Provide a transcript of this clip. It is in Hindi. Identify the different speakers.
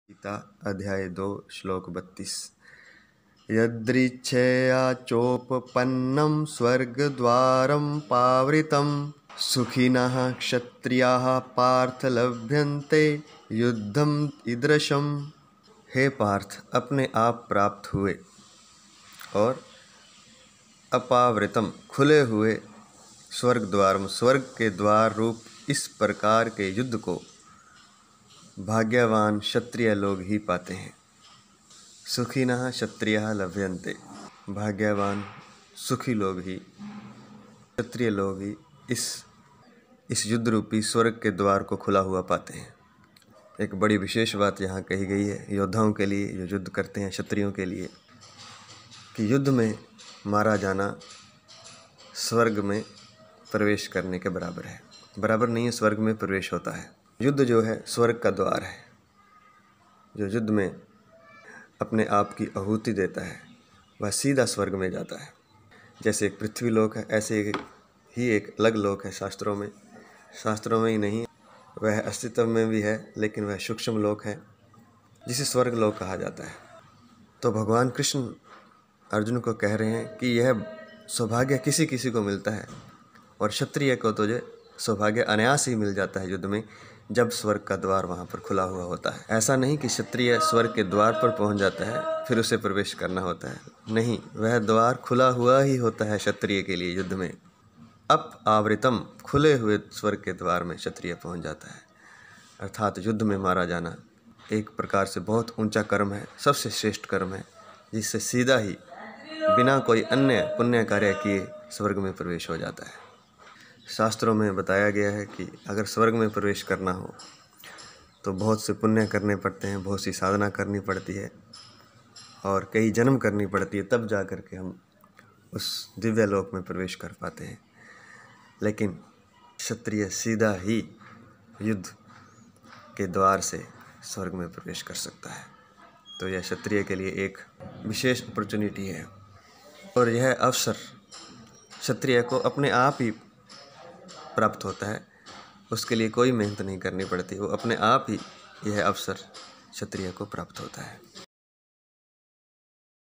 Speaker 1: गीता अध्याय 2 श्लोक 32। यदृच्छया चोपपन्नं स्वर्गद्वारं पावृतं सुखिनः क्षत्रियाः पार्थ लभ्यन्ते युद्धम ईदृशम्। हे पार्थ, अपने आप प्राप्त हुए और अपावृतम खुले हुए स्वर्ग द्वारम स्वर्ग के द्वार रूप इस प्रकार के युद्ध को भाग्यवान क्षत्रिय लोग ही पाते हैं। सुखिनः क्षत्रियः लभ्यन्ते, भाग्यवान सुखी लोग ही, क्षत्रिय लोग ही इस युद्ध रूपी स्वर्ग के द्वार को खुला हुआ पाते हैं। एक बड़ी विशेष बात यहाँ कही गई है योद्धाओं के लिए, जो युद्ध करते हैं क्षत्रियों के लिए, कि युद्ध में मारा जाना स्वर्ग में प्रवेश करने के बराबर है। बराबर नहीं है, स्वर्ग में प्रवेश होता है। युद्ध जो है स्वर्ग का द्वार है। जो युद्ध में अपने आप की आहुति देता है वह सीधा स्वर्ग में जाता है। जैसे एक पृथ्वी लोक है, ऐसे ही एक अलग लोक है शास्त्रों में ही नहीं, वह अस्तित्व में भी है, लेकिन वह सूक्ष्म लोक है जिसे स्वर्ग लोक कहा जाता है। तो भगवान कृष्ण अर्जुन को कह रहे हैं कि यह सौभाग्य किसी किसी को मिलता है और क्षत्रिय को तो जो सौभाग्य अनायास ही मिल जाता है युद्ध में, जब स्वर्ग का द्वार वहाँ पर खुला हुआ होता है। ऐसा नहीं कि क्षत्रिय स्वर्ग के द्वार पर पहुँच जाता है फिर उसे प्रवेश करना होता है, नहीं, वह द्वार खुला हुआ ही होता है क्षत्रिय के लिए। युद्ध में अप आवृतम खुले हुए स्वर्ग के द्वार में क्षत्रिय पहुँच जाता है। अर्थात युद्ध में मारा जाना एक प्रकार से बहुत ऊंचा कर्म है, सबसे श्रेष्ठ कर्म है, जिससे सीधा ही बिना कोई अन्य पुण्य कार्य किए स्वर्ग में प्रवेश हो जाता है। शास्त्रों में बताया गया है कि अगर स्वर्ग में प्रवेश करना हो तो बहुत से पुण्य करने पड़ते हैं, बहुत सी साधना करनी पड़ती है और कई जन्म करनी पड़ती है, तब जा कर के हम उस दिव्य लोक में प्रवेश कर पाते हैं। लेकिन क्षत्रिय सीधा ही युद्ध के द्वार से स्वर्ग में प्रवेश कर सकता है। तो यह क्षत्रिय के लिए एक विशेष अपॉर्चुनिटी है और यह अवसर क्षत्रिय को अपने आप ही प्राप्त होता है। उसके लिए कोई मेहनत नहीं करनी पड़ती, वो अपने आप ही यह अवसर क्षत्रिय को प्राप्त होता है।